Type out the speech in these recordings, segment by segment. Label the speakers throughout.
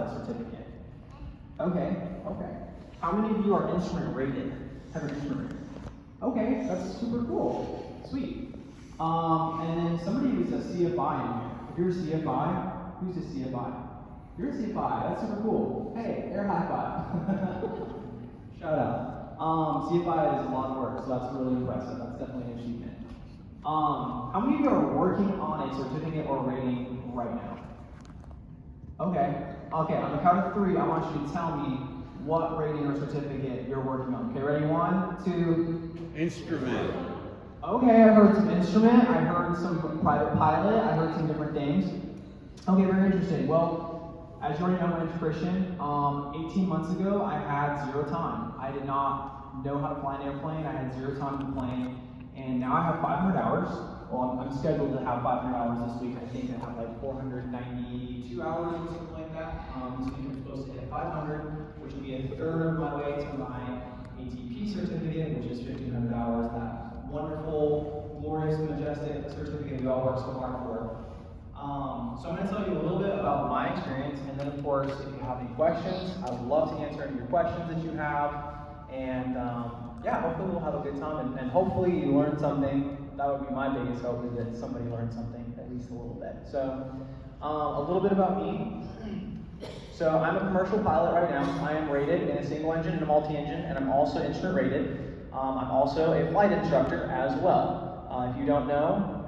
Speaker 1: pilot certificate? Okay. How many of you are instrument rated? Have an instrument rated? Okay, that's super cool. Sweet. And then somebody who's a CFI in here. If you're a CFI, who's a CFI? You're a CFI, that's super cool. Hey, air high five. Shout out. CFI is a lot of work, so that's really impressive. That's definitely an achievement. How many of you are working on a certificate or rating right now? Okay, on the count of 3, I want you to tell me what rating or certificate you're working on. Okay, ready? 1, 2.
Speaker 2: Instrument.
Speaker 1: Okay, I heard some instrument, I heard some private pilot, I heard some different things. Okay, very interesting. Well, as you already know, my name's Christian. 18 months ago, I had 0 time. I did not know how to fly an airplane. I had 0 time in the plane. And now I have 500 hours. Well, I'm scheduled to have 500 hours this week. I think I have like 492 hours or something like that. This week I'm supposed to hit 500, which will be a third of my way to my ATP certificate, which is 1,500 hours. That wonderful, glorious, majestic certificate we all work so hard for. So I'm going to tell you a little bit about my experience, and then of course, if you have any questions, I would love to answer any of your questions that you have. And yeah, hopefully we'll have a good time, and hopefully you learned something. That would be my biggest hope, is that somebody learned something, at least a little bit. So a little bit about me. So I'm a commercial pilot right now. I am rated in a single engine and a multi-engine, and I'm also instrument rated. I'm also a flight instructor as well. If you don't know,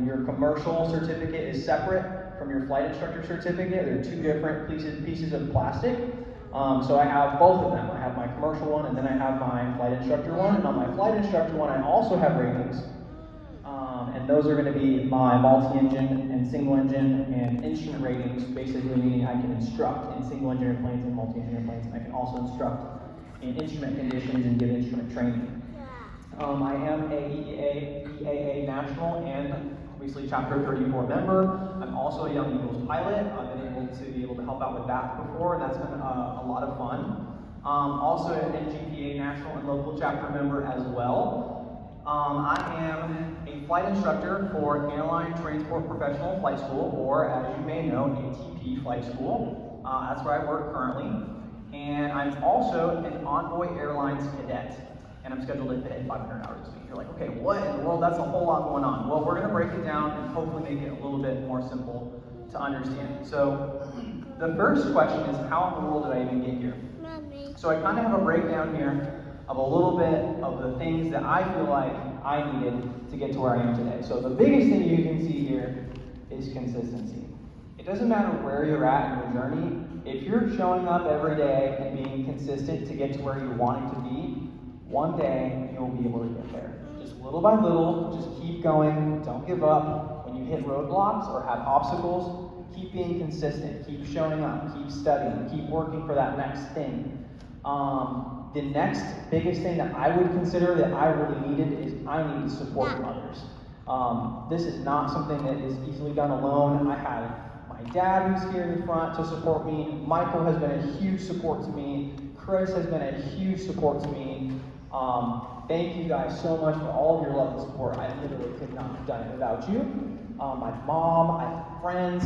Speaker 1: your commercial certificate is separate from your flight instructor certificate. They're 2 different pieces of plastic. So I have both of them. I have my commercial one, and then I have my flight instructor one. And on my flight instructor one, I also have ratings. And those are going to be my multi-engine and single-engine and instrument ratings, basically meaning I can instruct in single-engine airplanes and multi-engine airplanes, and I can also instruct in instrument conditions and give instrument training. I am a EAA national and obviously Chapter 34 member. I'm also a Young Eagles pilot. I've been able to help out with that before, and that's been a lot of fun. Also an NGPA national and local chapter member as well. I am a flight instructor for Airline Transport Professional Flight School, or as you may know, ATP Flight School. That's where I work currently. And I'm also an Envoy Airlines cadet. And I'm scheduled to hit 500 hours this week. You're like, okay, what in the world? That's a whole lot going on. Well, we're going to break it down and hopefully make it a little bit more simple to understand. So the first question is, how in the world did I even get here? So I kind of have a breakdown here of a little bit of the things that I feel like I needed to get to where I am today. So the biggest thing you can see here is consistency. It doesn't matter where you're at in your journey. If you're showing up every day and being consistent to get to where you're wanting to be, one day you'll be able to get there. Just little by little, just keep going, don't give up. When you hit roadblocks or have obstacles, keep being consistent, keep showing up, keep studying, keep working for that next thing. The next biggest thing that I would consider that I really needed is I need support from others. This is not something that is easily done alone. I have my dad who's here in the front to support me. Michael has been a huge support to me. Chris has been a huge support to me. Thank you guys so much for all of your love and support. I literally could not have done it without you. My mom, I have friends.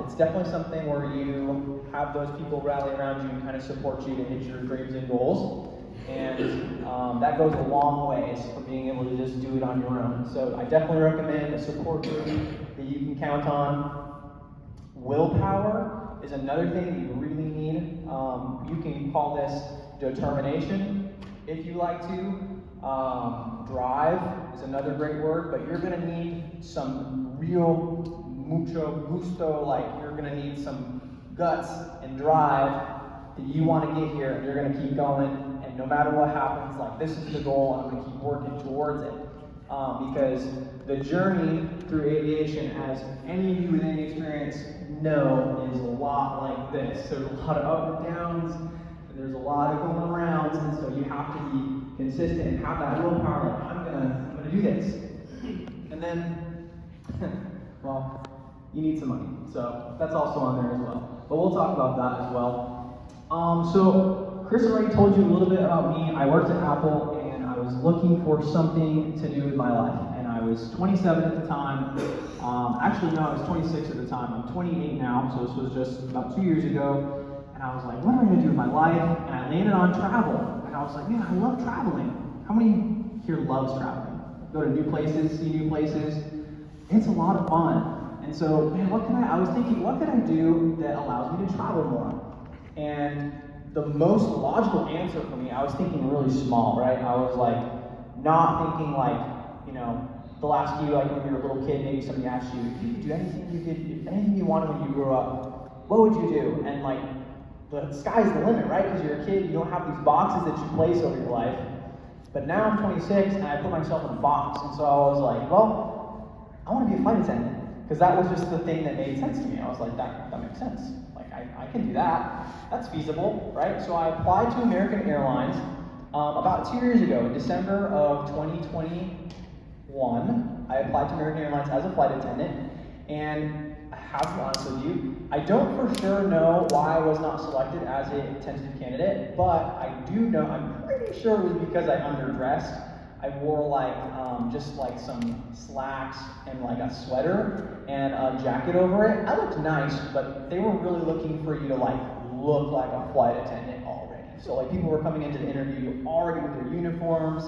Speaker 1: It's definitely something where you have those people rally around you and kind of support you to hit your dreams and goals. And that goes a long ways for being able to just do it on your own. So I definitely recommend a support group that you can count on. Willpower is another thing that you really need. You can call this determination if you like to. Drive is another great word, but you're going to need some real mucho gusto, like you're going to need some guts and drive that you want to get here, and you're going to keep going, and no matter what happens, like this is the goal, and I'm going to keep working towards it. Because the journey through aviation, as any of you with any experience know, is a lot like this. There's a lot of up and downs, and there's a lot of going around, and so you have to be consistent and have that willpower, like, I'm gonna do this. And then, well, you need some money, so that's also on there as well. But we'll talk about that as well. So Chris already told you a little bit about me. I worked at Apple, and I was looking for something to do with my life, and I was 27 at the time. Actually, no, I was 26 at the time. I'm 28 now, so this was just about 2 years ago. And I was like, what am I going to do with my life? And I landed on travel. And I was like, man, I love traveling. How many here loves traveling? Go to new places, see new places. It's a lot of fun. And so, man, I was thinking, what can I do that allows me to travel more? And the most logical answer for me, I was thinking really small, right? I was like, not thinking like, you know, they'll ask you like when you're a little kid, maybe somebody asks you, if you could do anything you wanted when you grew up, what would you do? And like, the sky's the limit, right? Because you're a kid, you don't have these boxes that you place over your life. But now I'm 26 and I put myself in a box. And so I was like, well, I want to be a flight attendant. Because that was just the thing that made sense to me. I was like, that makes sense. Like, I can do that. That's feasible, right? So I applied to American Airlines about 2 years ago. In December of 2021, I applied to American Airlines as a flight attendant. And I have to be honest with you, I don't for sure know why I was not selected as a tentative candidate, but I do know, I'm pretty sure it was because I underdressed. I wore like, just like some slacks and like a sweater and a jacket over it. I looked nice, but they were really looking for you to like look like a flight attendant already. So like people were coming into the interview already with their uniforms,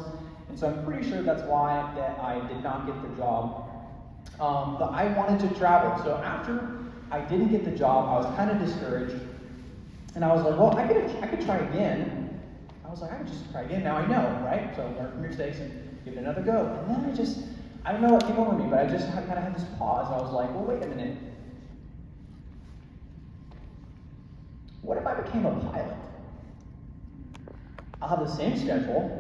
Speaker 1: and so I'm pretty sure that's why that I did not get the job. But I wanted to travel, so after I didn't get the job, I was kind of discouraged, and I was like, well, I could try again. I was like, I could just try again. Now I know, right? So learn from your mistakes and give it another go. And then I don't know what came over me, but I just kind of had this pause. I was like, well, wait a minute. What if I became a pilot? I'll have the same schedule,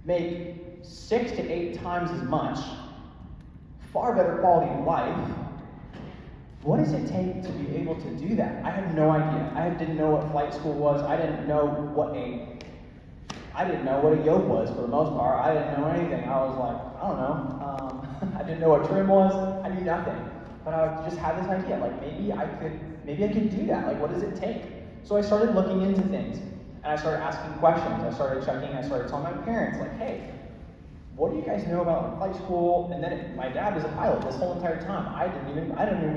Speaker 1: make 6 to 8 times as much, far better quality of life. What does it take to be able to do that? I had no idea. I didn't know what flight school was. I didn't know what a yoke was for the most part. I didn't know anything. I was like, I don't know. I didn't know what trim was. I knew nothing. But I just had this idea, like maybe I could do that. Like, what does it take? So I started looking into things, and I started asking questions. I started checking. I started telling my parents, like, hey, what do you guys know about flight school? And then my dad was a pilot this whole entire time. I don't even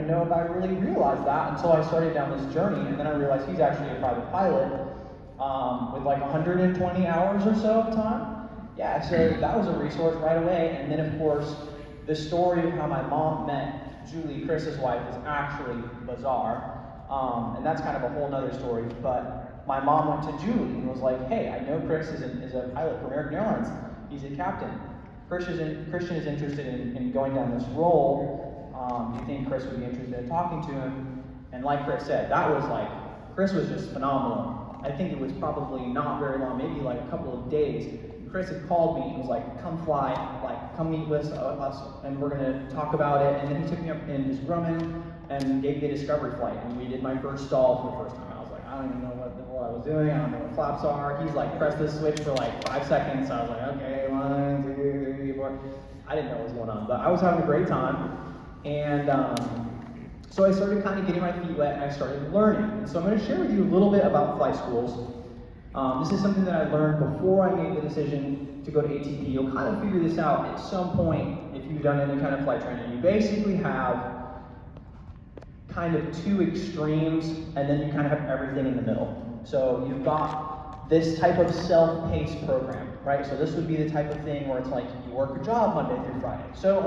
Speaker 1: know if I really realized that until I started down this journey, and then I realized he's actually a private pilot with like 120 hours or so of time. Yeah, so that was a resource right away. And then of course, the story of how my mom met Julie, Chris's wife, is actually bizarre. And that's kind of a whole nother story. But my mom went to Julie and was like, hey, I know Chris is a pilot for American Airlines. He's a captain. Christian is interested in going down this role. Do you think Chris would be interested in talking to him? And like Chris said, Chris was just phenomenal. I think it was probably not very long, maybe like a couple of days. Chris had called me and was like, come fly, like come meet with us, and we're gonna talk about it. And then he took me up in his Grumman and gave me a discovery flight. And we did my first stall for the first time. I was like, I don't even know what the hell I was doing. I don't know what flaps are. He's like, press this switch for like 5 seconds. So I was like, okay, 1, 2, 3, 4. I didn't know what was going on, but I was having a great time. And so I started kind of getting my feet wet and I started learning. And so I'm going to share with you a little bit about flight schools. This is something that I learned before I made the decision to go to ATP. You'll kind of figure this out at some point if you've done any kind of flight training. You basically have kind of 2 extremes, and then you kind of have everything in the middle. So you've got this type of self-paced program, right? So this would be the type of thing where it's like you work a job Monday through Friday. So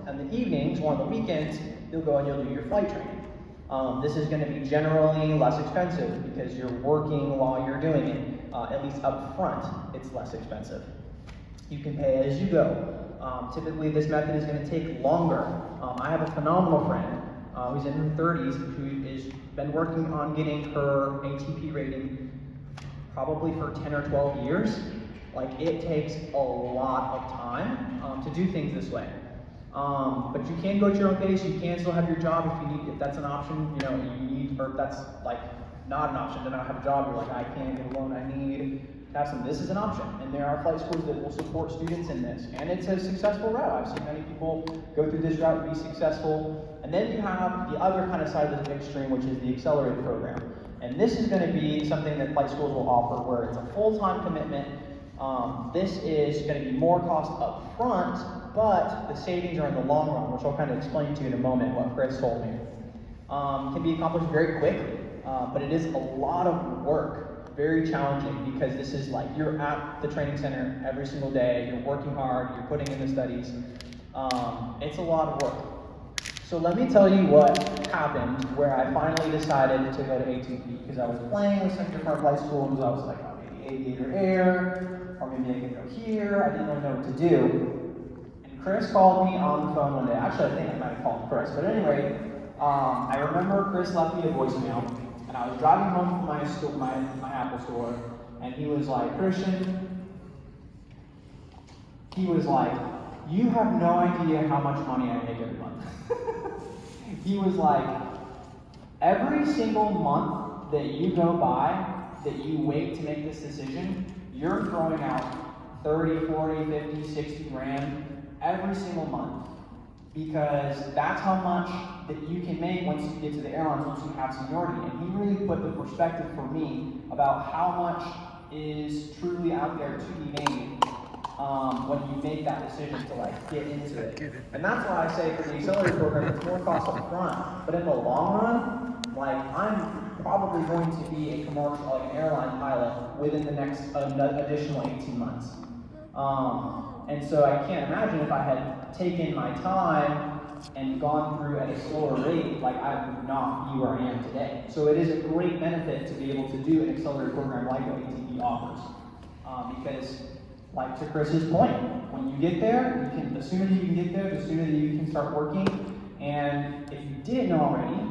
Speaker 1: on the evenings or on the weekends, you'll go and you'll do your flight training. This is going to be generally less expensive because you're working while you're doing it. At least up front, it's less expensive. You can pay as you go. Typically, this method is going to take longer. I have a phenomenal friend who's in her 30s who has been working on getting her ATP rating probably for 10 or 12 years. Like, it takes a lot of time to do things this way. But you can go at your own pace. You can still have your job if that's an option. Or if that's like not an option to not have a job. You're like, I can't get a loan. I need to have some. This is an option, and there are flight schools that will support students in this, and it's a successful route. I've seen many people go through this route and be successful. And then you have the other kind of side of the extreme, which is the accelerated program. And this is going to be something that flight schools will offer, where it's a full-time commitment.
Speaker 2: This is going to be more cost up front, but the savings are in the long run, which I'll kind of explain to you in a moment what Chris told me. Can be accomplished very quickly, but it is a lot of work, very challenging, because this is like you're at the training center every single day, you're working hard, you're putting in the studies. It's a lot of work. So let me tell you what happened where I finally decided to go to ATP, because I was playing with some different flight schools. I was like, oh, maybe Aviator Air, or maybe I can go here. I didn't really know what to do. And Chris called me on the phone one day. Actually, I think I might have called Chris, but anyway, I remember Chris left me a voicemail, and I was driving home from my Apple store, and he was like, Christian, he was like, you have no idea how much money I make every month. He was like, every single month that you go by, that you wait to make this decision, you're throwing out 30, 40, 50, 60 grand every single month. Because that's how much that you can make once you get to the airlines, once you have seniority. And he really put the perspective for me about how much is truly out there to be made when you make that decision to like get into it. And that's why I say for the accelerator program, it's more cost up front, but in the long run, like I'm probably going to be a commercial, like an airline pilot within the next additional 18 months. And so I can't imagine if I had taken my time and gone through at a slower rate, like I would not be where I am today. So it is a great benefit to be able to do an accelerator program like what ATP offers. Because, like to Chris's point, when you get there, you can, the sooner you can get there, the sooner that you can start working. And if you didn't already,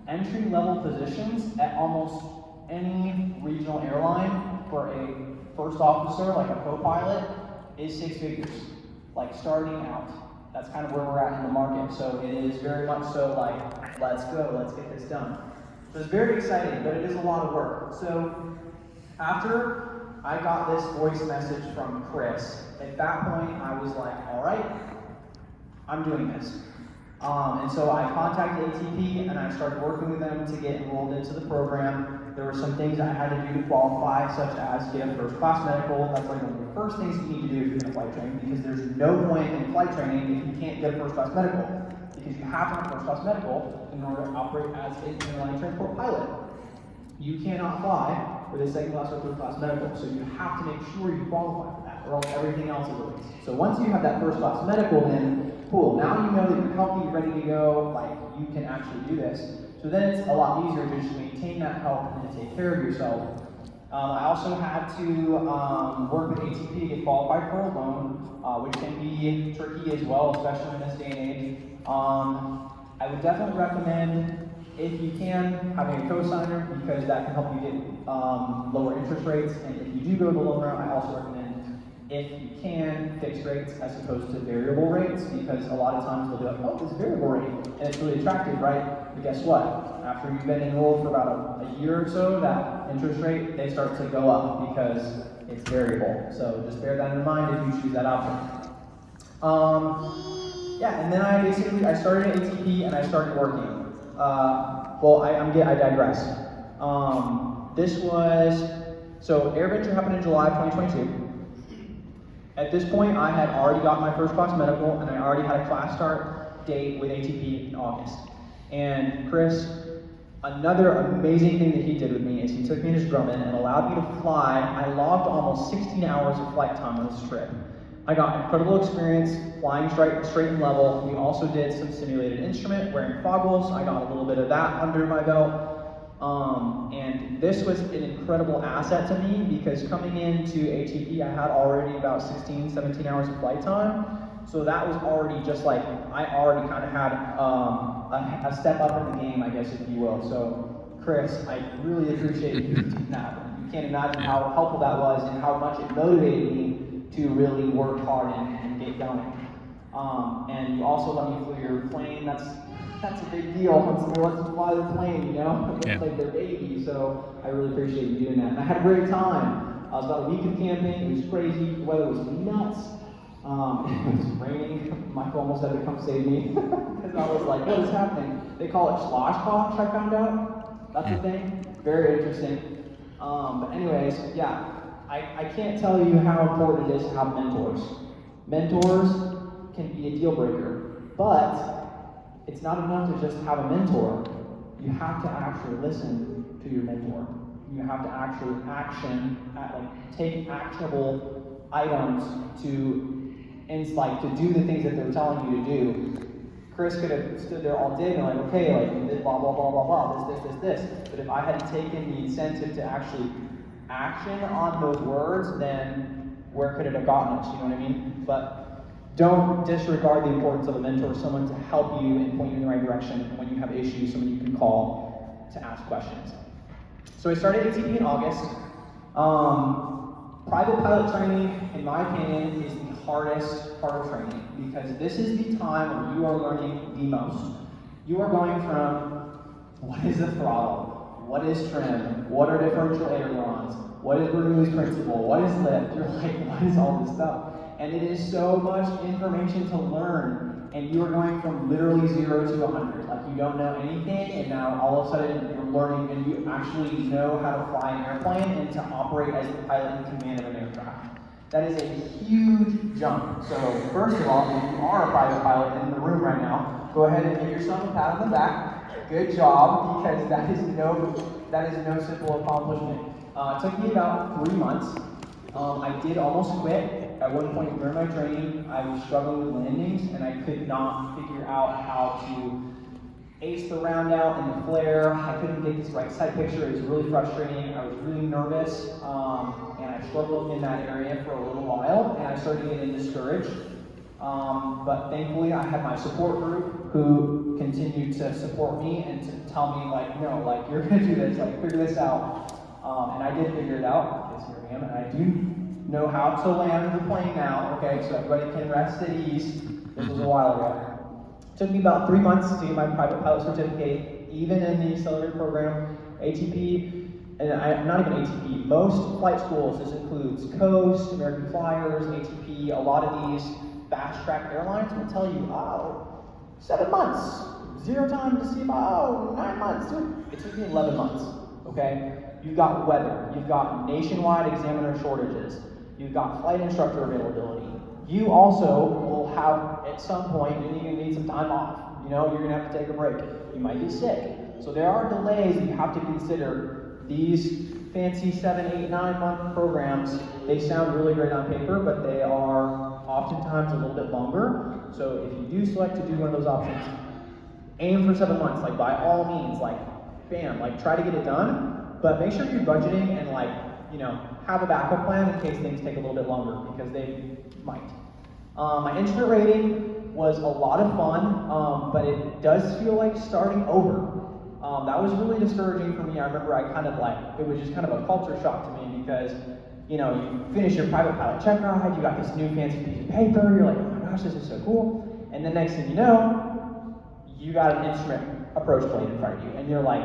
Speaker 2: entry-level positions at almost any regional airline for a first officer, like a co-pilot, is 6 figures, like starting out. That's kind of where we're at in the market. So it is very much so like, let's go, let's get this done. So it's very exciting, but it is a lot of work. So after I got this voice message from Chris, at that point I was like, all right, I'm doing this. And so I contacted ATP and I started working with them to get enrolled into the program. There were some things I had to do to qualify, such as get a first class medical. That's like one of the first things you need to do if you're going to flight train, because there's no point in flight training if you can't get a first class medical. Because you have to have a first class medical in order to operate as an airline transport pilot. You cannot fly with a second class or third class medical, so you have to make sure you qualify for that, or else everything else is a waste. So once you have that first class medical, then cool, now you know that you're healthy, ready to go, like you can actually do this. So then it's a lot easier to just maintain that health and to take care of yourself. I also had to work with ATP to get qualified for a loan, which can be tricky as well, especially in this day and age. I would definitely recommend, if you can, having a co-signer, because that can help you get lower interest rates. And if you do go the loan route, I also recommend, if you can, fixed rates as opposed to variable rates, because a lot of times they'll be like, oh, it's a variable rate, and it's really attractive, right? But guess what? After you've been enrolled for about a year or so, that interest rate, they start to go up because it's variable. So just bear that in mind if you choose that option. Yeah, and then I started at ATP and I started working. I digress. So AirVenture happened in July of 2022. At this point, I had already got my first class medical, and I already had a class start date with ATP in August. And Chris, another amazing thing that he did with me is he took me to Grumman and allowed me to fly. I logged almost 16 hours of flight time on this trip. I got incredible experience flying straight and level. We also did some simulated instrument, wearing goggles. I got a little bit of that under my belt. And this was an incredible asset to me, because coming into ATP, I had already about 16, 17 hours of flight time. So that was already just like, I already kind of had a step up in the game, I guess, if you will. So Chris, I really appreciate you doing that. You can't imagine how helpful that was and how much it motivated me to really work hard and get going. And you also let me fly your plane. That's a big deal when somebody wants to fly their plane, you know? It's like their baby, so I really appreciate you doing that. And I had a great time. I was about a week of camping. It was crazy. The weather was nuts. It was raining. Michael almost had to come save me because I was like, what is happening? They call it sloshkosh, I found out. That's a thing. Very interesting. But anyways, yeah. I can't tell you how important it is to have mentors. Mentors can be a deal breaker, but it's not enough to just have a mentor. You have to actually listen to your mentor. You have to actually take actionable items to do the things that they're telling you to do. Chris could have stood there all day and like, okay, like blah blah blah blah blah, this. But if I hadn't taken the incentive to actually action on those words, then where could it have gotten us? You know what I mean? But don't disregard the importance of a mentor, someone to help you and point you in the right direction, and when you have issues, someone you can call to ask questions. So I started ATP in August. Private pilot training, in my opinion, is the hardest part of training, because this is the time where you are learning the most. You are going from, what is the throttle? What is trim? What are differential ailerons? What is Bernoulli's principle? What is lift? You're like, what is all this stuff? And it is so much information to learn, and you are going from literally 0 to 100. Like, you don't know anything, and now all of a sudden you're learning, and you actually know how to fly an airplane and to operate as the pilot in command of an aircraft. That is a huge jump. So first of all, if you are a private pilot in the room right now, go ahead and give yourself a pat on the back. Good job, because that is no simple accomplishment. It took me about 3 months. I did almost quit. At one point during my training, I was struggling with landings, and I could not figure out how to ace the round out and the flare. I couldn't get this right side picture. It was really frustrating. I was really nervous, and I struggled in that area for a little while, and I started getting discouraged. But thankfully, I had my support group who continued to support me and to tell me, like, no, like, you're gonna do this, like, figure this out. And I did figure it out, because here I am, and I do know how to land the plane now, okay, so everybody can rest at ease. This was a while ago. It took me about 3 months to get my private pilot certificate, even in the accelerator program, ATP, and not even ATP, most flight schools, this includes Coast, American Flyers, ATP, a lot of these fast-track airlines will tell you, 7 months, 0 time to CFII, 9 months, it took me 11 months, okay? You've got weather, you've got nationwide examiner shortages, you've got flight instructor availability. You also will have, at some point, you're going to need some time off. You know, you're going to have to take a break. You might be sick. So there are delays that you have to consider. These fancy 7, 8, 9 month programs, they sound really great on paper, but they are oftentimes a little bit longer. So if you do select to do one of those options, aim for 7 months. Like, by all means, like, bam, like, try to get it done. But make sure you're budgeting and, like, you know, have a backup plan in case things take a little bit longer, because they might. My instrument rating was a lot of fun, but it does feel like starting over. That was really discouraging for me. I remember it was just kind of a culture shock to me, because, you know, you finish your private pilot check ride, you got this new fancy piece of paper, you're like, oh my gosh, this is so cool. And the next thing you know, you got an instrument approach plane in front of you, and you're like,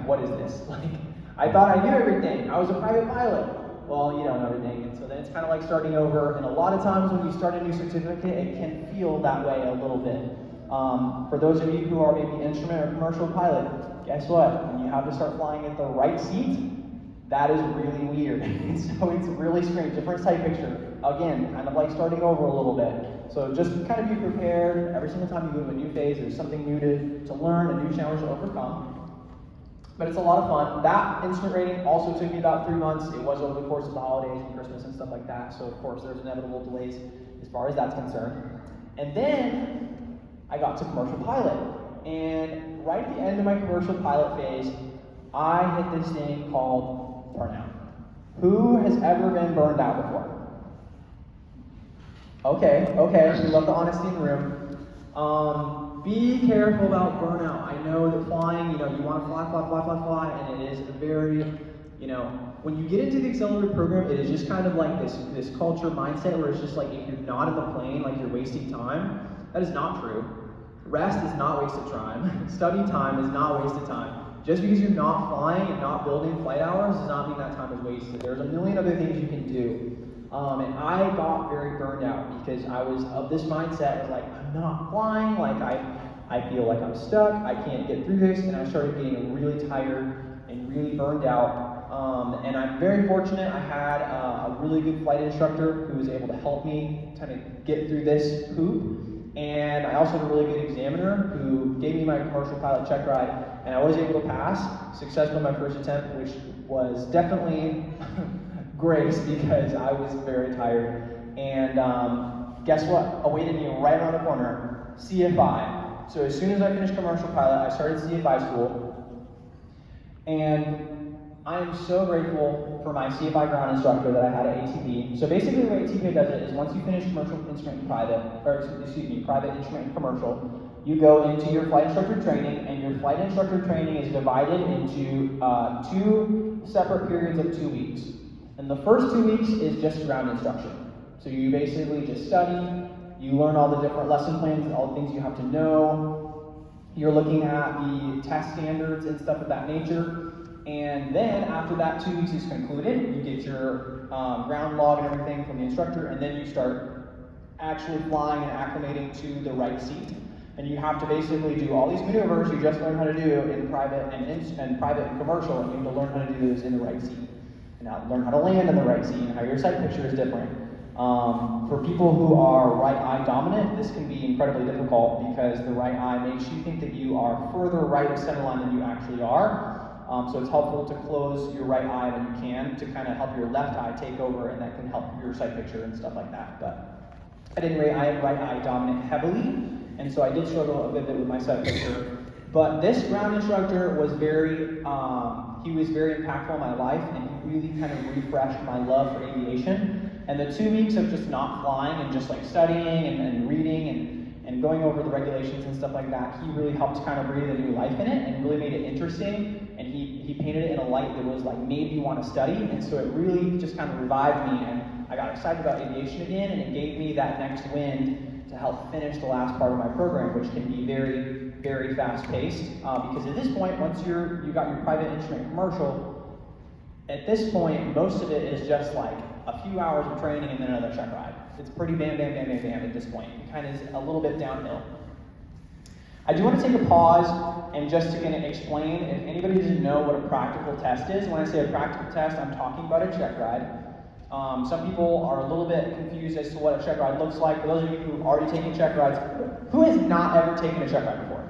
Speaker 2: what is this? Like, I thought I knew everything. I was a private pilot. Well, you don't know everything, and so then it's kind of like starting over. And a lot of times when you start a new certificate, it can feel that way a little bit. For those of you who are maybe instrument or commercial pilot, guess what? When you have to start flying at the right seat, that is really weird. So it's really strange. Different sight picture. Again, kind of like starting over a little bit. So just kind of be prepared. Every single time you go to a new phase, there's something new to learn, a new challenge to overcome. But it's a lot of fun. That instrument rating also took me about 3 months. It was over the course of the holidays and Christmas and stuff like that. So of course there's inevitable delays as far as that's concerned. And then I got to commercial pilot. And right at the end of my commercial pilot phase, I hit this thing called burnout. Who has ever been burned out before? Okay, we love the honesty in the room. Be careful about burnout. I know that flying, you know, you want to fly, and it is a very, you know, when you get into the accelerator program, it is just kind of like this culture mindset where it's just like, if you're not in the plane, like, you're wasting time. That is not true. Rest is not wasted time. Study time is not wasted time. Just because you're not flying and not building flight hours does not mean that time is wasted. There's a million other things you can do. And I got very burned out because I was of this mindset. I was like, I'm not flying, like I feel like I'm stuck, I can't get through this, and I started getting really tired and really burned out. And I'm very fortunate. I had a really good flight instructor who was able to help me kind of get through this hoop. And I also had a really good examiner who gave me my commercial pilot check ride, and I was able to pass successfully my first attempt, which was definitely grace because I was very tired. And guess what? Awaited me right around the corner, CFI. So as soon as I finished commercial pilot, I started CFI school. And I am so grateful for my CFI ground instructor that I had at ATP. So basically the way ATP does it is once you finish commercial instrument and private, private instrument and commercial, you go into your flight instructor training, and your flight instructor training is divided into 2 separate periods of 2 weeks. And the first 2 weeks is just ground instruction. So you basically just study, you learn all the different lesson plans, all the things you have to know. You're looking at the test standards and stuff of that nature. And then after that 2 weeks is concluded, you get your ground log and everything from the instructor, and then you start actually flying and acclimating to the right seat. And you have to basically do all these maneuvers you just learned how to do in private and private and commercial, and you have to learn how to do those in the right seat. And now learn how to land in the right seat and how your sight picture is different. For people who are right eye dominant, this can be incredibly difficult because the right eye makes you think that you are further right of center line than you actually are. So it's helpful to close your right eye when you can to kind of help your left eye take over, and that can help your sight picture and stuff like that. But at any rate, I am right eye dominant heavily, and so I did struggle a bit with my sight picture. But this ground instructor was very impactful in my life, and he really kind of refreshed my love for aviation. And the 2 weeks of just not flying and just like studying and reading and going over the regulations and stuff like that, he really helped kind of breathe a new life in it and really made it interesting. And he painted it in a light that was like made me want to study. And so it really just kind of revived me, and I got excited about aviation again, and it gave me that next wind to help finish the last part of my program, which can be very, very fast-paced. Because at this point, once you got your private instrument commercial, at this point, most of it is just like a few hours of training and then another check ride. It's pretty bam, bam, bam, bam, bam at this point. It kind of is a little bit downhill. I do want to take a pause and just to kind of explain, if anybody doesn't know what a practical test is, when I say a practical test, I'm talking about a check ride. Some people are a little bit confused as to what a check ride looks like. For those of you who have already taken check rides, who has not ever taken a check ride before?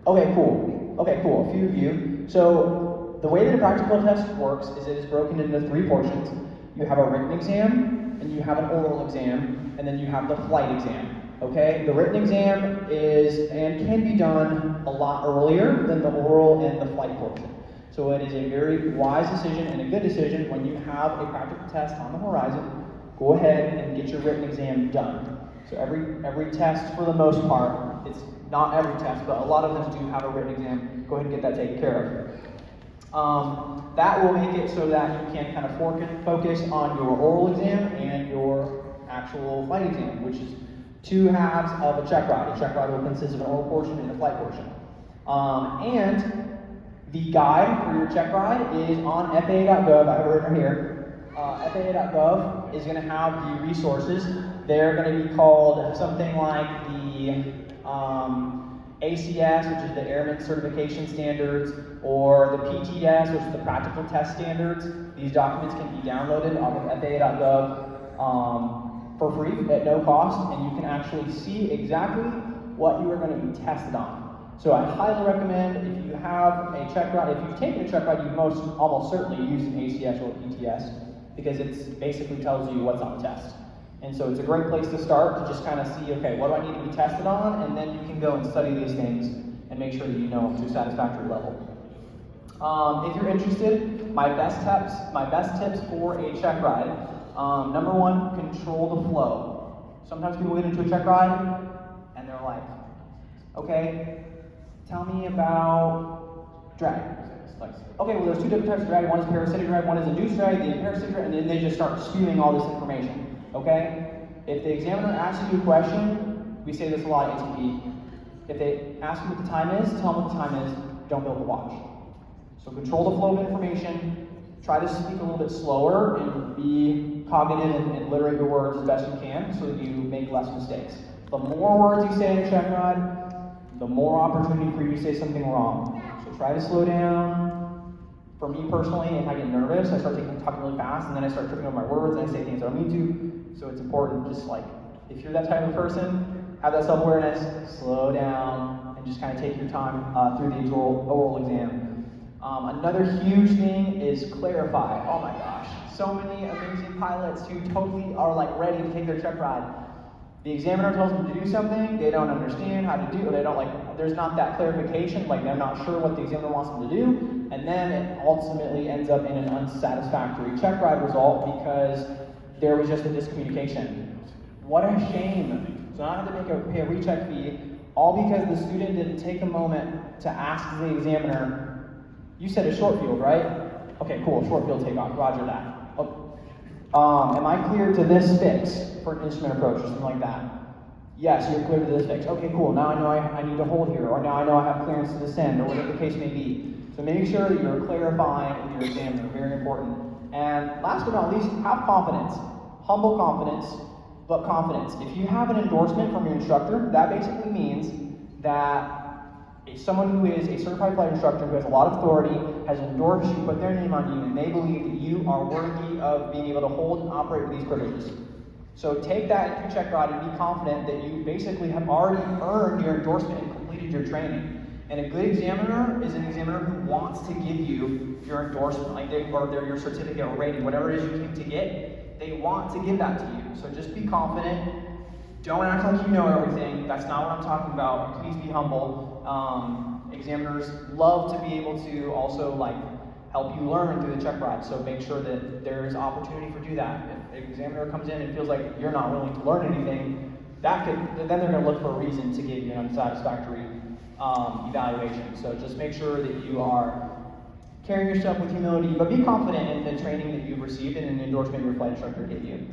Speaker 2: Okay, cool. A few of you. So the way that a practical test works is it is broken into 3 portions. You have a written exam, and you have an oral exam, and then you have the flight exam. Okay, the written exam is and can be done a lot earlier than the oral and the flight portion. So it is a very wise decision and a good decision when you have a practical test on the horizon, go ahead and get your written exam done. So every test, for the most part, it's not every test, but a lot of them do have a written exam. Go ahead and get that taken care of. That will make it so that you can kind of focus on your oral exam and your actual flight exam, which is 2 halves of a check ride. A check ride will consist of an oral portion and a flight portion. And the guide for your check ride is on FAA.gov. I have it right here. FAA.gov is going to have the resources. They're going to be called something like the ACS, which is the Airman Certification Standards, or the PTS, which is the Practical Test Standards. These documents can be downloaded off of FAA.gov for free at no cost, and you can actually see exactly what you are going to be tested on. So I highly recommend, if you have a check ride, if you've taken a check ride, you almost certainly use an ACS or a PTS, because it basically tells you what's on the test. And so it's a great place to start to just kind of see, okay, what do I need to be tested on? And then you can go and study these things and make sure that you know them to a satisfactory level. If you're interested, my best tips for a check ride. Number 1, control the flow. Sometimes people get into a check ride and they're like, okay, tell me about drag. Like, okay, well there's 2 different types of drag. One is parasitic drag, one is induced drag, the parasitic drag, and then they just start spewing all this information. Okay? If the examiner asks you a question, we say this a lot at ATP. If they ask you what the time is, tell them what the time is, don't build the watch. So control the flow of information, try to speak a little bit slower and be cognitive and alliterate your words as best you can so that you make less mistakes. The more words you say in a check ride, the more opportunity for you to say something wrong. So try to slow down, For me personally, if I get nervous, I start talking really fast, and then I start tripping over my words, and I say things I don't mean to. So it's important, just like, if you're that type of person, have that self-awareness, slow down, and just kind of take your time through the oral exam. Another huge thing is clarify. Oh my gosh, so many amazing pilots who totally are like ready to take their check ride. The examiner tells them to do something, they don't understand how to do it, they don't like, there's not that clarification, like they're not sure what the examiner wants them to do, and then it ultimately ends up in an unsatisfactory check ride result because there was just a miscommunication. What a shame. So I had to pay a recheck fee, all because the student didn't take a moment to ask the examiner, you said a short field, right? Okay, cool, short field takeoff, roger that. Am I clear to this fix for an instrument approach or something like that? Yes, you're clear to this fix. Okay, cool, now I know I need to hold here, or now I know I have clearance to descend, or whatever the case may be. So make sure that you're clarifying with your examiner, very important. And last but not least, have confidence. Humble confidence, but confidence. If you have an endorsement from your instructor, that basically means that someone who is a certified flight instructor who has a lot of authority has endorsed you, put their name on you, and they believe that you are worthy of being able to hold and operate with these privileges. So take that into your check ride and be confident that you basically have already earned your endorsement and completed your training. And a good examiner is an examiner who wants to give you your endorsement, like your certificate or rating, whatever it is you came to get, they want to give that to you. So just be confident. Don't act like you know everything. That's not what I'm talking about. Please be humble. Examiners love to be able to also help you learn through the check ride. So make sure that there is opportunity for do that. If an examiner comes in and feels like you're not willing to learn anything, then they're going to look for a reason to give you an unsatisfactory evaluation. So just make sure that you are carrying yourself with humility, but be confident in the training that you've received and in the endorsement your flight instructor gave you.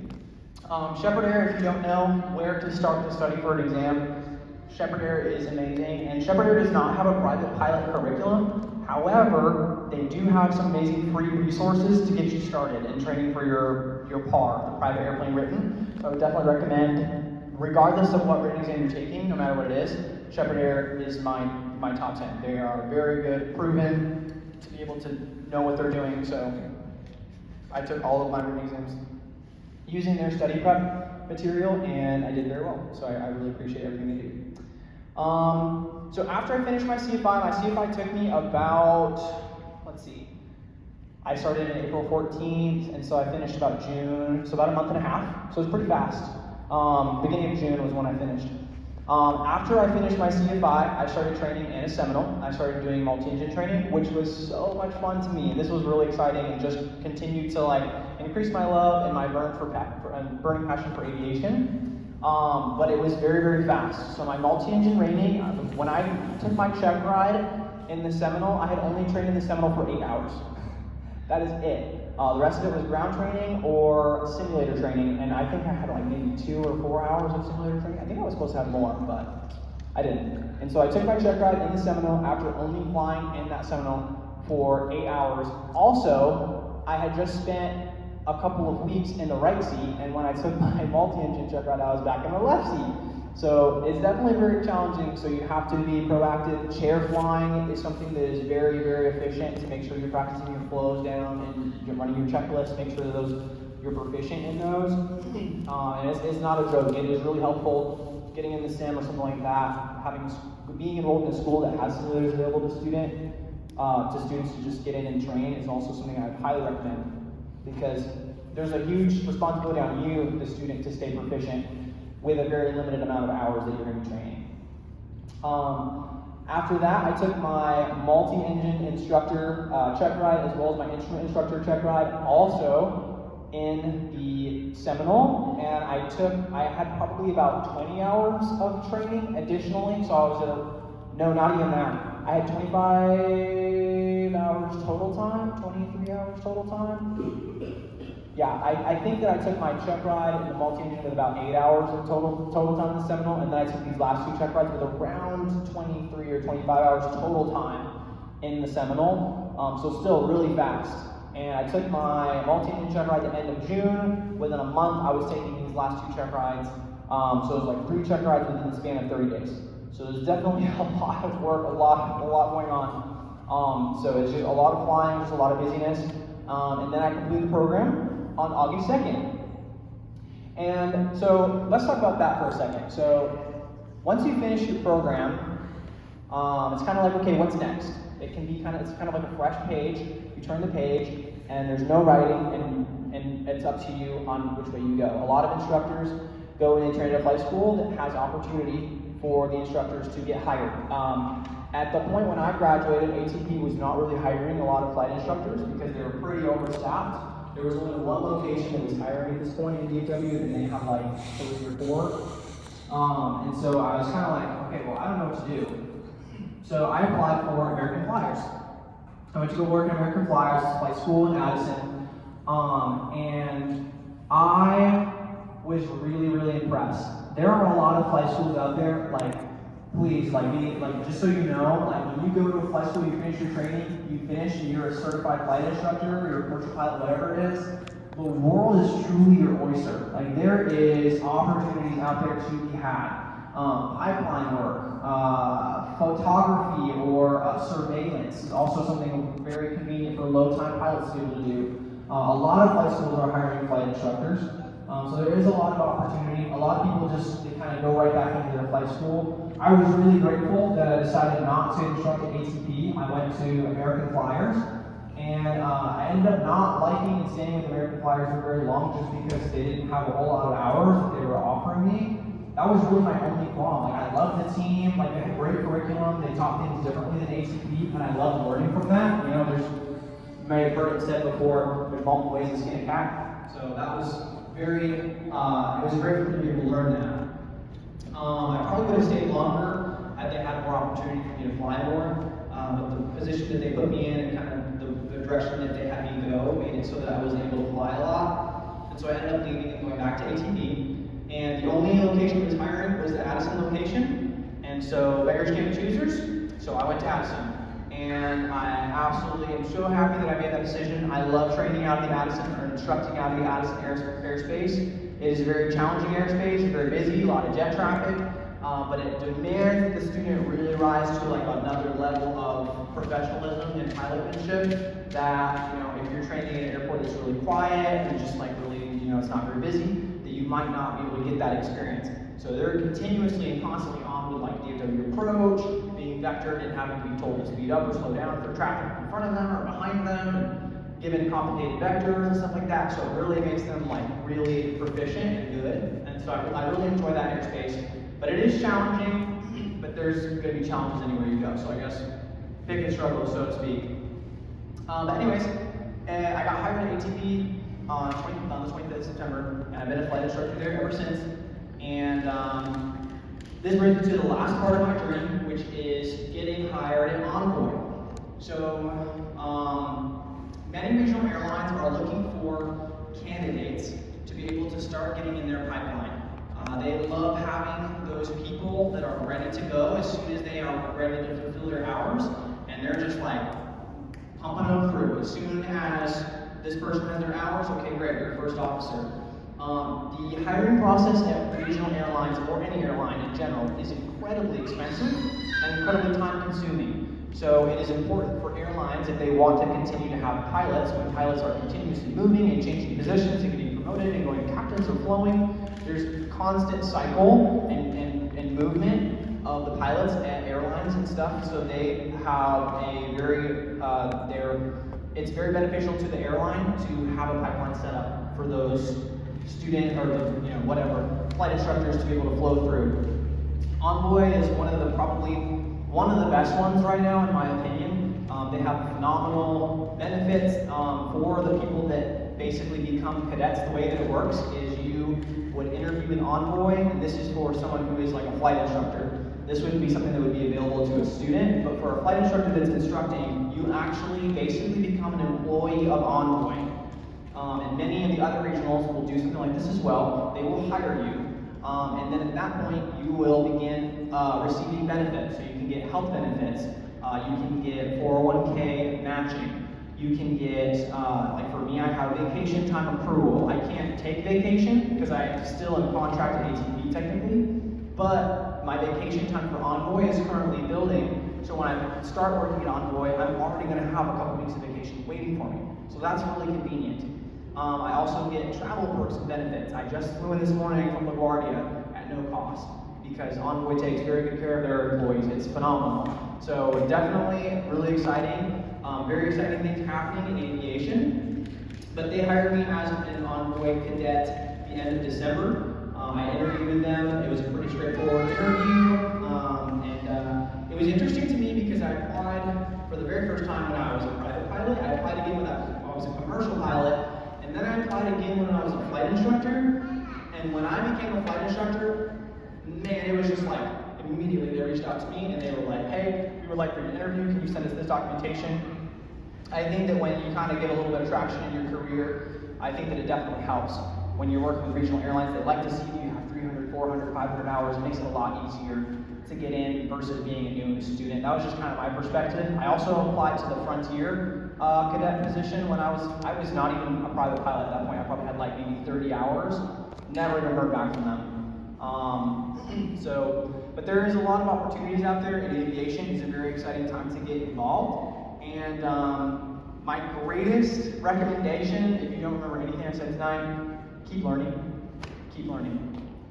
Speaker 2: Shepherd Air, if you don't know where to start to study for an exam, Shepherd Air is amazing, and Shepherd Air does not have a private pilot curriculum. However, they do have some amazing free resources to get you started in training for your PAR, the private airplane written. So I would definitely recommend, regardless of what written exam you're taking, no matter what it is, Shepherd Air is my top 10. They are very good, proven to be able to know what they're doing. So I took all of my written exams using their study prep material, and I did very well. So I really appreciate everything they do. So after I finished my CFI took me about, I started in April 14th, and so I finished about June, so about a month and a half. So it was pretty fast. Beginning of June was when I finished. After I finished my CFI, I started training in a Seminole. I started doing multi-engine training, which was so much fun to me, and this was really exciting, and just continued to increase my love and my burning passion for aviation. But it was very, very fast. So my multi-engine training, when I took my check ride in the Seminole, I had only trained in the Seminole for 8 hours. That is it. The rest of it was ground training or simulator training, and I think I had maybe 2 or 4 hours of simulator training. I think I was supposed to have more, but I didn't. And so I took my check ride in the Seminole after only flying in that Seminole for 8 hours. Also, I had just spent a couple of weeks in the right seat, and when I took my multi-engine check ride, I was back in the left seat. So it's definitely very challenging, so you have to be proactive. Chair flying is something that is very, very efficient to make sure you're practicing your flows down and you're running your checklist, make sure that you're proficient in those. And it's not a joke, it is really helpful getting in the sim or something like that, being enrolled in a school that has simulators available to students to just get in and train is also something I would highly recommend, because there's a huge responsibility on you, the student, to stay proficient with a very limited amount of hours that you're going to be training. After that, I took my multi-engine instructor check ride as well as my instrument instructor check ride, also in the Seminole, and I had probably about 20 hours of training additionally, so not even that. I had 25 hours total time, 23 hours total time. Yeah, I think that I took my check ride in the multi-engine with about 8 hours of total time in the Seminole, and then I took these last 2 check rides with around 23 or 25 hours total time in the Seminole. So still really fast. And I took my multi-engine check ride at the end of June. Within a month, I was taking these last 2 check rides. So it was 3 check rides within the span of 30 days. So there's definitely a lot of work, a lot going on. So it's just a lot of flying, just a lot of busyness. And then I completed the program on August 2nd. And so let's talk about that for a second. So once you finish your program, it's kind of like, okay, what's next? It's kind of like a fresh page. You turn the page, and there's no writing, and it's up to you on which way you go. A lot of instructors go in a flight school that has opportunity for the instructors to get hired. At the point when I graduated, ATP was not really hiring a lot of flight instructors because they were pretty overstaffed. There was only one location that was hiring at this point in DFW, and they had like 3 or 4. And so I was kind of like, okay, well, I don't know what to do. So I applied for American Flyers. I went to go work at American Flyers, flight school in Addison, and I was really, really impressed. There are a lot of flight schools out there, like, please, just so you know, like when you go to a flight school, you finish your training, you finish, and you're a certified flight instructor, you're a commercial pilot, whatever it is, the world is truly your oyster. Like there is opportunities out there to be had. Pipeline work, photography, or surveillance is also something very convenient for low-time pilots to be able to do. A lot of flight schools are hiring flight instructors. So there is a lot of opportunity. A lot of people they kind of go right back into their flight school. I was really grateful that I decided not to instruct at ATP. I went to American Flyers, and I ended up not liking and staying with American Flyers for very long just because they didn't have a whole lot of hours that they were offering me. That was really my only qualm. Like I loved the team, like they had great curriculum, they taught things differently than ATP, and I loved learning from that. You know, you may have heard it said before, there's multiple ways to skin a cat. So that was it was great for me to be able to learn that. I probably would have stayed longer had they had more opportunity for me to fly more, but the position that they put me in and kind of the direction that they had me go made it so that I was able to fly a lot. And so I ended up leaving and going back to ATP. And the only location that was hiring was the Addison location. And so beggars can't be choosers, so I went to Addison. And I absolutely am so happy that I made that decision. I love training out of the Addison, or instructing out of the Addison airspace. It is a very challenging airspace, it's very busy, a lot of jet traffic, but it demands that the student really rise to like another level of professionalism and pilotmanship that, you know, if you're training in an airport that's really quiet and just like really, you know, it's not very busy, that you might not be able to get that experience. So they're continuously and constantly on with like DFW approach, being vectored and having to be told to speed up or slow down for traffic in front of them or behind them, and given complicated vectors and stuff like that. So it really makes them like really proficient and good. And so I really enjoy that airspace. But it is challenging, but there's going to be challenges anywhere you go. So I guess pick and struggle, so to speak. But anyways, I got hired at ATP on the 25th of September, and I've been a flight instructor there ever since. And this brings me to the last part of my journey, which is getting hired at Envoy. So many regional airlines are looking for candidates to be able to start getting in their pipeline. They love having those people that are ready to go as soon as they are ready to fulfill their hours, and they're just like pumping them through. As soon as this person has their hours, okay, great, you're first officer. The hiring process at regional airlines, or any airline in general, is incredibly expensive and incredibly time-consuming. So it is important for airlines, if they want to continue to have pilots, when pilots are continuously moving and changing positions and getting promoted and going to captains or flowing, there's constant cycle and movement of the pilots at airlines and stuff. So they have a very, it's very beneficial to the airline to have a pipeline set up for those student or whatever flight instructors to be able to flow through. Envoy is probably one of the best ones right now, in my opinion. They have phenomenal benefits for the people that basically become cadets. The way that it works is you would interview with Envoy, and this is for someone who is like a flight instructor. This wouldn't be something that would be available to a student, but for a flight instructor that's instructing, you actually basically become an employee of Envoy. And many of the other regionals will do something like this as well. They will hire you, and then at that point, you will begin receiving benefits. So you can get health benefits, you can get 401k matching, you can get, like for me, I have vacation time accrual. I can't take vacation because I'm still in contract at ATP technically, but my vacation time for Envoy is currently building. So when I start working at Envoy, I'm already going to have a couple weeks of vacation waiting for me. So that's really convenient. I also get travel perks and benefits. I just flew in this morning from LaGuardia at no cost because Envoy takes very good care of their employees. It's phenomenal. So definitely really exciting. Very exciting things happening in aviation. But they hired me as an Envoy cadet at the end of December. I interviewed with them. It was a pretty straightforward interview. It was interesting to me because I applied for the very first time when I was a private pilot. I applied again when I was a commercial pilot. And then I applied again when I was a flight instructor. And when I became a flight instructor, man, it was just like, immediately they reached out to me and they were like, hey, we would like for your interview, can you send us this documentation? I think that when you kind of get a little bit of traction in your career, I think that it definitely helps. When you're working with regional airlines, they like to see you have 300, 400, 500 hours. It makes it a lot easier to get in versus being a new student. That was just kind of my perspective. I also applied to the Frontier cadet position when I was not even a private pilot at that point. I probably had like maybe 30 hours. Never even heard back from them. But there is a lot of opportunities out there in aviation. It's a very exciting time to get involved. And my greatest recommendation, if you don't remember anything I said tonight, keep learning. Keep learning.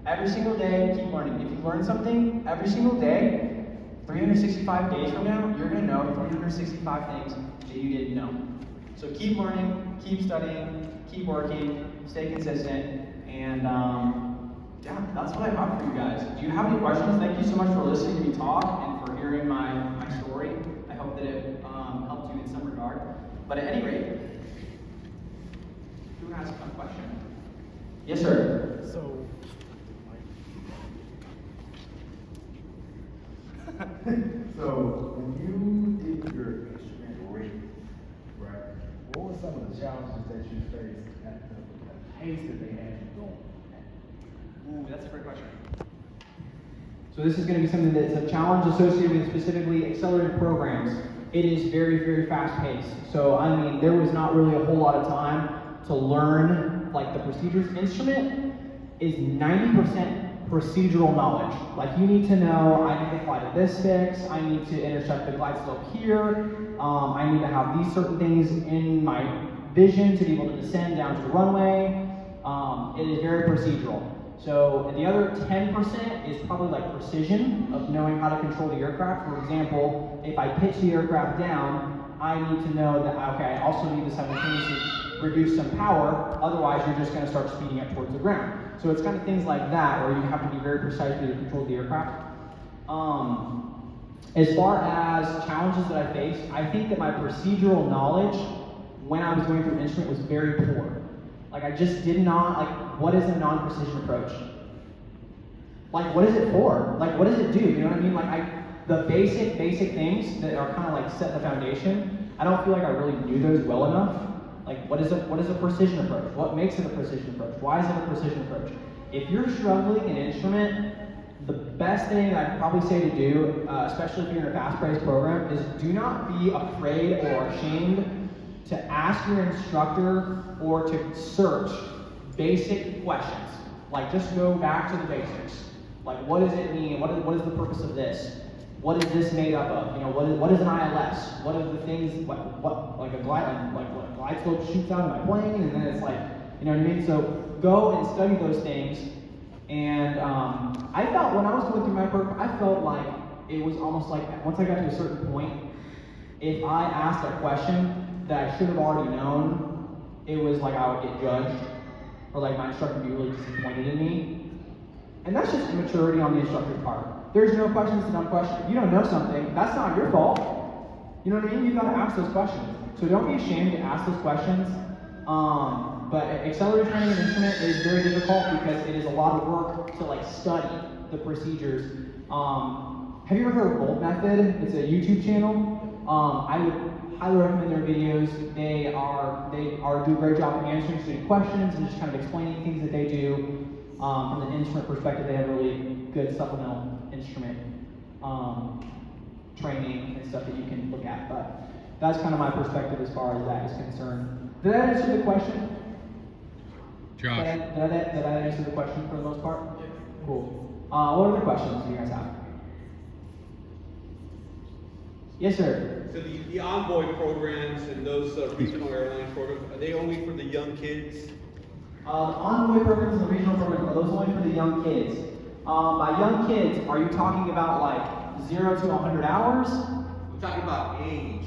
Speaker 2: Every single day, keep learning. If you learn something every single day, 365 days from now, you're going to know 365 things that you didn't know. So keep learning, keep studying, keep working, stay consistent, and yeah, that's what I have for you guys. Do you have any questions? Thank you so much for listening to me talk and for hearing my story. I hope that it helped you in some regard. But at any rate, who has a question? Yes, sir.
Speaker 3: So when you did your instrument rating, right, what were some of the challenges that you faced at the pace that they had you going?
Speaker 2: Ooh, that's a great question.
Speaker 1: So this is going to be something that's a challenge associated with specifically accelerated programs. It is very, very fast paced. So I mean, there was not really a whole lot of time to learn like the procedures. Instrument is 90% procedural knowledge. Like you need to know, I need to fly to this fix, I need to intercept the glide slope here, I need to have these certain things in my vision to be able to descend down to the runway. It is very procedural. So the other 10% is probably like precision of knowing how to control the aircraft. For example, if I pitch the aircraft down, I need to know that, okay, I also need to simultaneously reduce some power, otherwise you're just going to start speeding up towards the ground. So it's kind of things like that where you have to be very precise to control the aircraft. As far as challenges that I faced, I think that my procedural knowledge when I was going through instrument was very poor. Like I just did not, like what is a non-precision approach? Like what is it for? Like what does it do? You know what I mean? Like the basic things that are kind of like set the foundation, I don't feel like I really knew those well enough. Like what is a precision approach? What makes it a precision approach? Why is it a precision approach? If you're struggling in instrument, the best thing I'd probably say to do, especially if you're in a fast-paced program, is do not be afraid or ashamed to ask your instructor or to search basic questions. Like just go back to the basics. Like what does it mean? What is the purpose of this? What is this made up of? You know, what is an ILS? What are the things like a glide slope shoots out of my plane, and then it's like, you know what I mean? So go and study those things. And I felt when I was going through my program, I felt like it was almost like once I got to a certain point, if I asked a question that I should have already known, it was like I would get judged, or like my instructor would be really disappointed in me. And that's just immaturity on the instructor's part. There's no question, it's a dumb question. If you don't know something, that's not your fault. You know what I mean? You've got to ask those questions. So don't be ashamed to ask those questions. But accelerated training in instrument is very difficult because it is a lot of work to like study the procedures. Have you ever heard of Bolt Method? It's a YouTube channel. I would highly recommend their videos. They do a great job of answering student questions and just kind of explaining things that they do. From the instrument perspective, they have really good supplemental instrument training and stuff that you can look at. But that's kind of my perspective as far as that is concerned. Did that answer the question?
Speaker 4: Josh.
Speaker 1: Did I answer the question for the most part? Yeah. Cool. What other questions do you guys have? Yes, sir.
Speaker 5: So the Envoy programs and those regional airline programs, are they only for the young kids?
Speaker 1: The Envoy programs and the regional programs, are those only for the young kids? By young kids, are you talking about like 0 to 100 hours?
Speaker 5: I'm talking about age.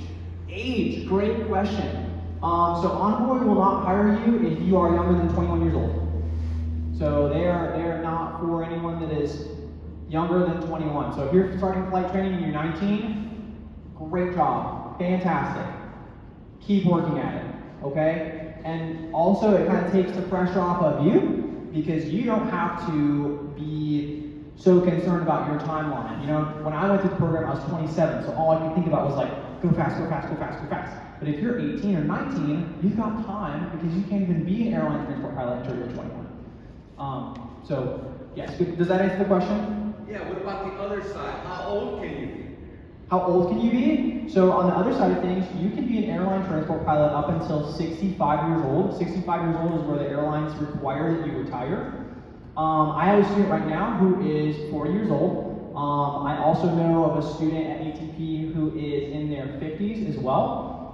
Speaker 1: Age, great question. So Envoy will not hire you if you are younger than 21 years old. So they are not for anyone that is younger than 21. So if you're starting flight training and you're 19, great job, fantastic. Keep working at it, okay? And also it kind of takes the pressure off of you because you don't have to be so concerned about your timeline. You know, when I went through the program, I was 27, so all I could think about was like, go fast, go fast, go fast, go fast. But if you're 18 or 19, you've got time because you can't even be an airline transport pilot until you're 21. So, yes, does that answer the question?
Speaker 5: Yeah, what about the other side? How old can you be?
Speaker 1: How old can you be? So on the other side of things, you can be an airline transport pilot up until 65 years old. 65 years old is where the airlines require that you retire. I have a student right now who is 40 years old. I also know of a student at ATP who is in their 50s as well.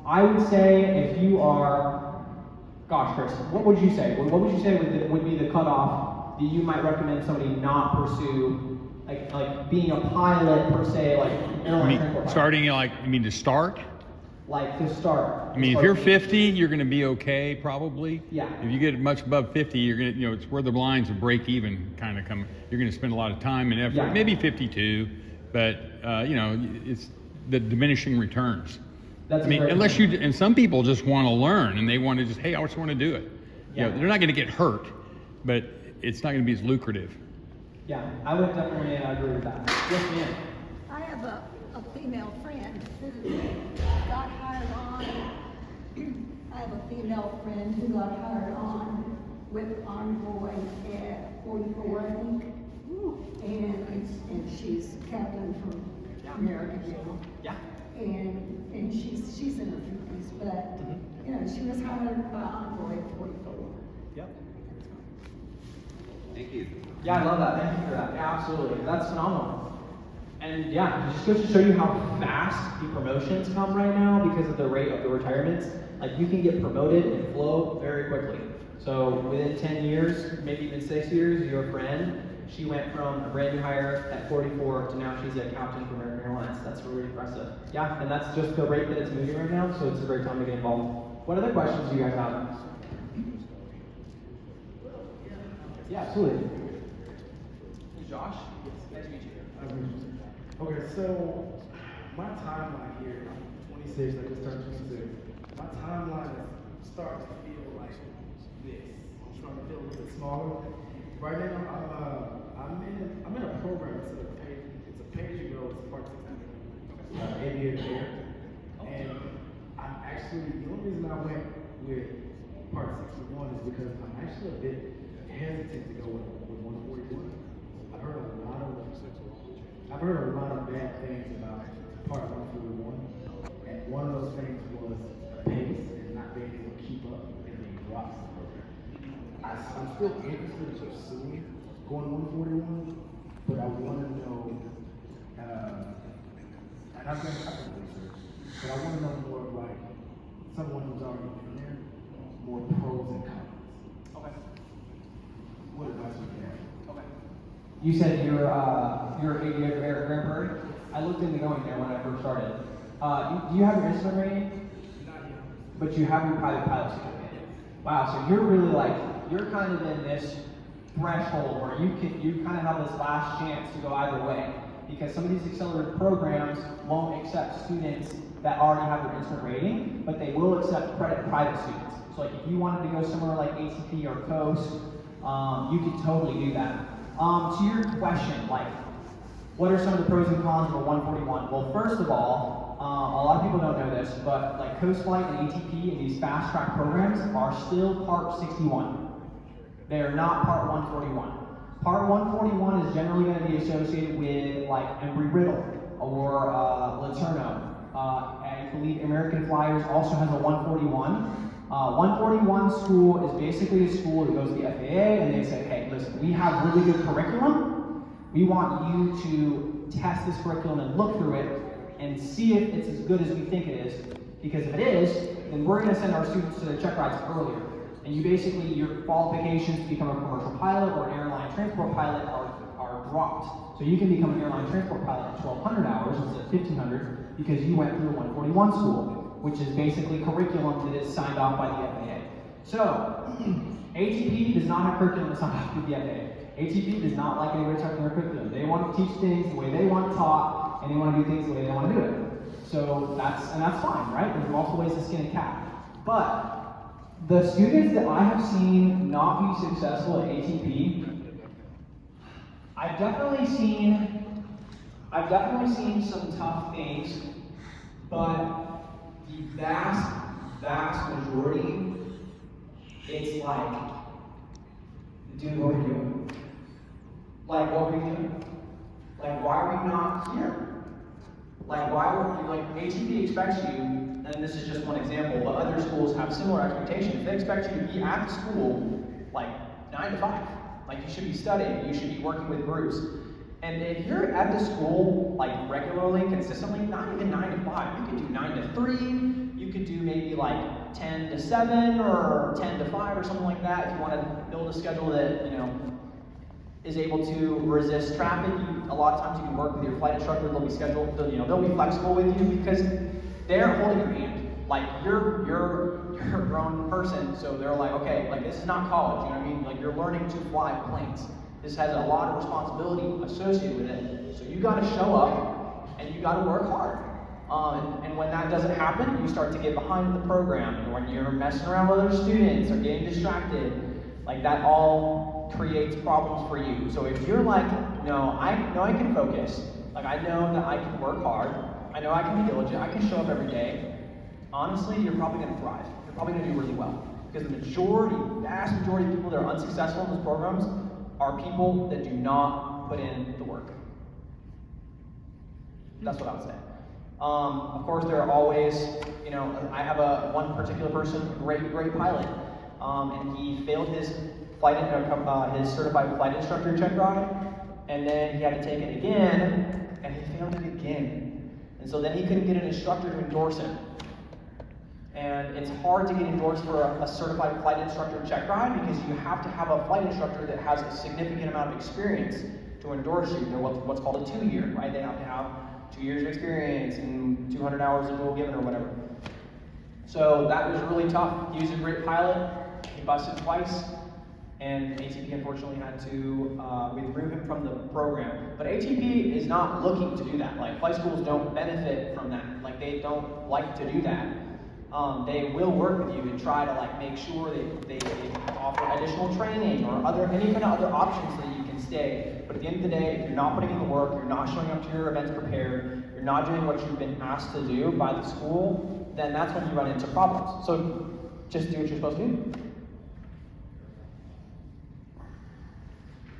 Speaker 1: I would say if you are, gosh, Chris, what would you say? What would you say would be the cutoff that you might recommend somebody not pursue, like being a pilot per se, like airline transport pilot?
Speaker 4: Starting like, you mean to start?
Speaker 1: Like to start.
Speaker 4: I mean, if you're 50, you're going to be okay, probably.
Speaker 1: Yeah.
Speaker 4: If you get much above 50, you're going to, it's where the lines of break even kind of come. You're going to spend a lot of time and effort.
Speaker 1: Yeah.
Speaker 4: Maybe 52, but it's the diminishing returns.
Speaker 1: That's
Speaker 4: I mean, unless you, and some people just want to learn and they want to just, hey, I just want to do it.
Speaker 1: Yeah.
Speaker 4: They're not going to get hurt, but it's not going to be as lucrative.
Speaker 1: Yeah, I would definitely agree with that. Yes, ma'am.
Speaker 6: I have a female friend who got hired on. I have a female friend who got hired on with Envoy at 44, I think. And she's captain from American now.
Speaker 1: Yeah.
Speaker 6: And she's in her 50s, but you know, she was hired by Envoy at 44.
Speaker 1: Yep.
Speaker 5: Thank you.
Speaker 1: Yeah, I love that. Thank you for that. Yeah, absolutely. That's phenomenal. And yeah, it just goes to show you how fast the promotions come right now because of the rate of the retirements. Like you can get promoted and flow very quickly. So within 10 years, maybe even 6 years, your friend, she went from a brand new hire at 44 to now she's a captain for American Airlines. That's really impressive. Yeah, and that's just the rate that it's moving right now, so it's a great time to get involved. What other questions do you guys have? Yeah, absolutely. Josh? Nice to meet you.
Speaker 3: Okay, so my timeline here, I'm 26, I just turned 26. My timeline is starting to feel like this. I'm starting to feel a little bit smaller. Right now, I'm in a program. It's a pay-as-you-go. It's part 60. Aviator Air. And I'm actually, the only reason I went with part 61 is because I'm actually a bit hesitant to go with 141. I've heard a lot of bad things about part 141, and one of those things was pace and not being able to keep up and being dropped in the program. I'm still interested in pursuing going 141, but I want to know, and I've done research, but I want to know more of like someone who's already been there, more pros and cons.
Speaker 1: Okay.
Speaker 3: What advice would you have?
Speaker 1: You said you're Aviator Air Grand Prairie? I looked into going there when I first started. Do you have your instrument rating?
Speaker 3: Not yet.
Speaker 1: But you have your private pilot certificate. Wow, so you're really you're kind of in this threshold where you kind of have this last chance to go either way. Because some of these accelerated programs won't accept students that already have their instrument rating, but they will accept private students. So like if you wanted to go somewhere like ATP or Coast, you could totally do that. To your question, like, what are some of the pros and cons of a 141? Well, first of all, a lot of people don't know this, but like Coast Flight and ATP and these fast track programs are still Part 61. They are not Part 141. Part 141 is generally going to be associated with like Embry-Riddle or Letourneau. I believe American Flyers also has a 141. 141 school is basically a school that goes to the FAA and they say, hey, listen, we have really good curriculum. We want you to test this curriculum and look through it and see if it's as good as we think it is. Because if it is, then we're going to send our students to their check rides earlier. And you basically, your qualifications to become a commercial pilot or an airline transport pilot are dropped. So you can become an airline transport pilot at 1,200 hours instead of 1,500 because you went through 141 school, which is basically curriculum that is signed off by the FAA. So, ATP does not have curriculum signed off with the FAA. ATP does not like anybody touching their curriculum. They want to teach things the way they want taught, and they want to do things the way they want to do it. So that's fine, right? There's multiple ways to skin a cat. But the students that I have seen not be successful at ATP, I've definitely seen some tough things, but the vast majority, it's like, dude, what are you doing? Like, what are you doing? Like, why are we not here? Like, why would you, like, ATP expects you, and this is just one example, but other schools have similar expectations. They expect you to be at the school, like, 9 to 5. Like, you should be studying, you should be working with groups. And if you're at the school, like, regularly, consistently, not even 9 to 5, you could do 9 to 3, you could do maybe, like, 10 to 7, or 10 to 5, or something like that, if you want to build a schedule that, you know, is able to resist traffic. A lot of times you can work with your flight instructor, they'll be scheduled, they'll be flexible with you because they're holding your hand. Like, you're a grown person, so they're like, okay, like, this is not college, you know what I mean? Like, you're learning to fly planes. This has a lot of responsibility associated with it. So you gotta show up and you gotta work hard. And when that doesn't happen, you start to get behind the program. And when you're messing around with other students or getting distracted, like, that all creates problems for you. So if you're like, no, I know I can focus, like, I know that I can work hard, I know I can be diligent, I can show up every day, honestly, you're probably going to thrive. You're probably going to do really well. Because the vast majority of people that are unsuccessful in those programs are people that do not put in the work. That's what I would say. Of course, there are always, I have one particular person, great pilot, and he failed his his certified flight instructor check ride, and then he had to take it again, and he failed it again. And so then he couldn't get an instructor to endorse him. And it's hard to get endorsed for a certified flight instructor check ride because you have to have a flight instructor that has a significant amount of experience to endorse you. They're what's called a 2-year, right? They have to have 2 years of experience and 200 hours of dual given or whatever. So that was really tough. He was a great pilot. He busted twice. And ATP unfortunately had to remove him from the program. But ATP is not looking to do that. Like, flight schools don't benefit from that. Like, they don't like to do that. They will work with you and try to, like, make sure they offer additional training or any kind of other options so that you can stay. But at the end of the day, if you're not putting in the work, you're not showing up to your events prepared, you're not doing what you've been asked to do by the school, then that's when you run into problems. So just do what you're supposed to do.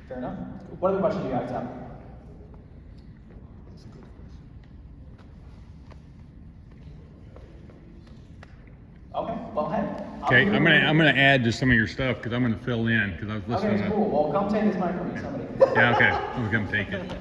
Speaker 1: Fair enough. What other questions do you guys have? Okay, well, hey.
Speaker 4: Okay, I'm gonna add to some of your stuff because I'm gonna fill in because I was listening.
Speaker 1: Okay, cool. Well, come take this mic from me, somebody.
Speaker 4: Yeah, okay. I'm gonna come take it.